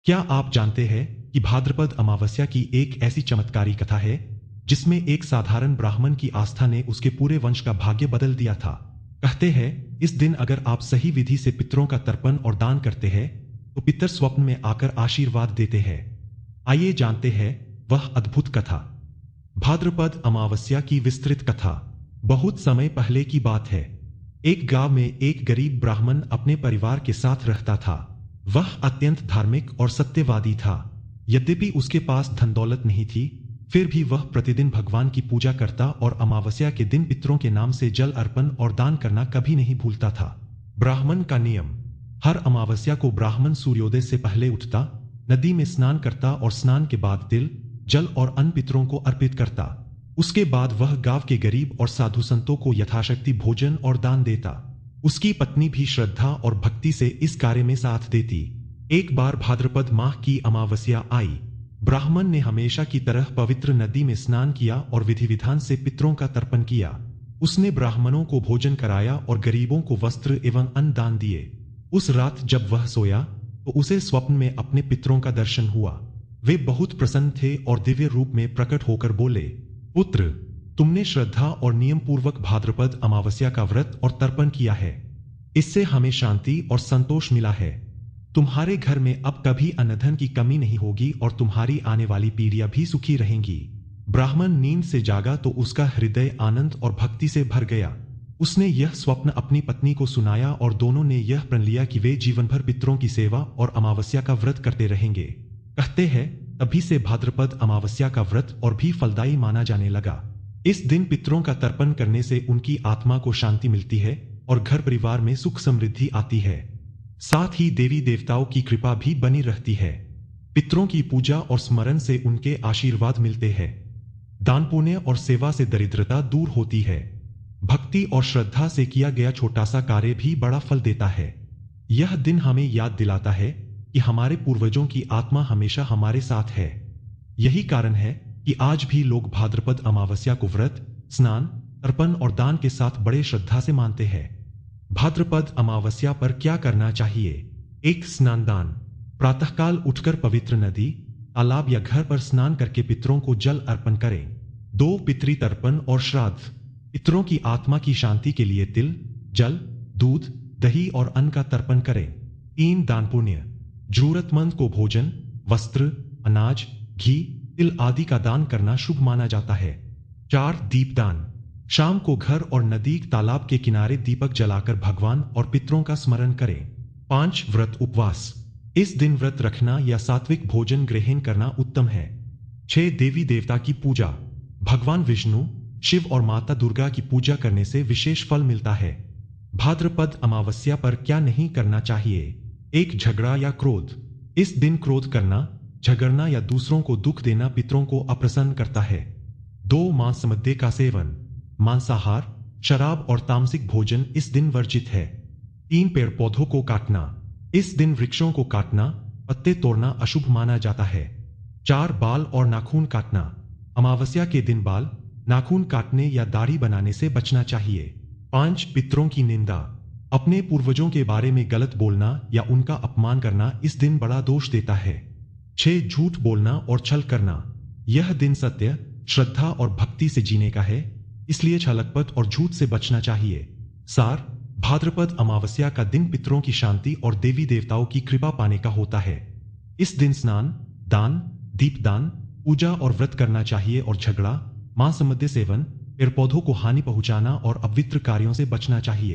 क्या आप जानते हैं कि भाद्रपद अमावस्या की एक ऐसी चमत्कारी कथा है जिसमें एक साधारण ब्राह्मण की आस्था ने उसके पूरे वंश का भाग्य बदल दिया था। कहते हैं इस दिन अगर आप सही विधि से पितरों का तर्पण और दान करते हैं तो पितर स्वप्न में आकर आशीर्वाद देते हैं। आइए जानते हैं वह अद्भुत कथा। भाद्रपद अमावस्या की विस्तृत कथा। बहुत समय पहले की बात है। एक गांव में एक गरीब ब्राह्मण अपने परिवार के साथ रहता था। वह अत्यंत धार्मिक और सत्यवादी था। यद्यपि उसके पास धन दौलत नहीं थी, फिर भी वह प्रतिदिन भगवान की पूजा करता और अमावस्या के दिन पितरों के नाम से जल अर्पण और दान करना कभी नहीं भूलता था। ब्राह्मण का नियम। हर अमावस्या को ब्राह्मण सूर्योदय से पहले उठता, नदी में स्नान करता और स्नान के बाद तिल, जल और अन्न पितरों को अर्पित करता। उसके बाद वह गांव के गरीब और साधु संतों को यथाशक्ति भोजन और दान देता। उसकी पत्नी भी श्रद्धा और भक्ति से इस कार्य में साथ देती। एक बार भाद्रपद माह की अमावस्या आई। ब्राह्मण ने हमेशा की तरह पवित्र नदी में स्नान किया और विधि विधान से पितरों का तर्पण किया। उसने ब्राह्मणों को भोजन कराया और गरीबों को वस्त्र एवं अन्न दान दिए। उस रात जब वह सोया तो उसे स्वप्न में अपने पितरों का दर्शन हुआ। वे बहुत प्रसन्न थे और दिव्य रूप में प्रकट होकर बोले, पुत्र, तुमने श्रद्धा और नियम पूर्वक भाद्रपद अमावस्या का व्रत और तर्पण किया है। इससे हमें शांति और संतोष मिला है। तुम्हारे घर में अब कभी अन्न-धन की कमी नहीं होगी और तुम्हारी आने वाली पीढ़ियां भी सुखी रहेंगी। ब्राह्मण नींद से जागा तो उसका हृदय आनंद और भक्ति से भर गया। उसने यह स्वप्न अपनी पत्नी को सुनाया और दोनों ने यह प्रण लिया कि वे जीवन भर पितरों की सेवा और अमावस्या का व्रत करते रहेंगे। कहते हैं तभी से भाद्रपद अमावस्या का व्रत और भी फलदायी माना जाने लगा। इस दिन पितरों का तर्पण करने से उनकी आत्मा को शांति मिलती है और घर परिवार में सुख समृद्धि आती है। साथ ही देवी देवताओं की कृपा भी बनी रहती है। पितरों की पूजा और स्मरण से उनके आशीर्वाद मिलते हैं। दान पुण्य और सेवा से दरिद्रता दूर होती है। भक्ति और श्रद्धा से किया गया छोटा सा कार्य भी बड़ा फल देता है। यह दिन हमें याद दिलाता है कि हमारे पूर्वजों की आत्मा हमेशा हमारे साथ है। यही कारण है कि आज भी लोग भाद्रपद अमावस्या को व्रत, स्नान, तर्पण और दान के साथ बड़े श्रद्धा से मानते हैं। भाद्रपद अमावस्या पर क्या करना चाहिए? 1. स्नान दान। प्रातःकाल उठकर पवित्र नदी, तालाब या घर पर स्नान करके पितरों को जल अर्पण करें। 2. पितृ तर्पण और श्राद्ध। पितरों की आत्मा की शांति के लिए तिल, जल, दूध, दही और अन्न का तर्पण करें। 3. दान पुण्य। जरूरतमंद को भोजन, वस्त्र, अनाज, घी, तिल आदि का दान करना शुभ माना जाता है। 4. दीपदान। शाम को घर और नदी तालाब के किनारे दीपक जलाकर भगवान और पितरों का स्मरण करें। 5. व्रत उपवास। इस दिन व्रत रखना या सात्विक भोजन ग्रहण करना उत्तम है। 6. देवी देवता की पूजा। भगवान विष्णु, शिव और माता दुर्गा की पूजा करने से विशेष फल मिलता है। भाद्रपद अमावस्या पर क्या नहीं करना चाहिए? 1. झगड़ा या क्रोध। इस दिन क्रोध करना, झगड़ना या दूसरों को दुख देना पितरों को अप्रसन्न करता है। 2. मांस मद्य का सेवन। मांसाहार, शराब और तामसिक भोजन इस दिन वर्जित है। 3. पेड़ पौधों को काटना। इस दिन वृक्षों को काटना, पत्ते तोड़ना अशुभ माना जाता है। 4. बाल और नाखून काटना। अमावस्या के दिन बाल, नाखून काटने या दाढ़ी बनाने से बचना चाहिए। 5. पितरों की निंदा। अपने पूर्वजों के बारे में गलत बोलना या उनका अपमान करना इस दिन बड़ा दोष देता है। 6. झूठ बोलना और छल करना। यह दिन सत्य, श्रद्धा और भक्ति से जीने का है, इसलिए छलकपट और झूठ से बचना चाहिए। सार, भाद्रपद अमावस्या का दिन पितरों की शांति और देवी देवताओं की कृपा पाने का होता है। इस दिन स्नान, दान, दीपदान, पूजा और व्रत करना चाहिए और झगड़ा, मांस मद्य सेवन, पेड़ पौधों को हानि पहुंचाना और अपवित्र कार्यों से बचना चाहिए।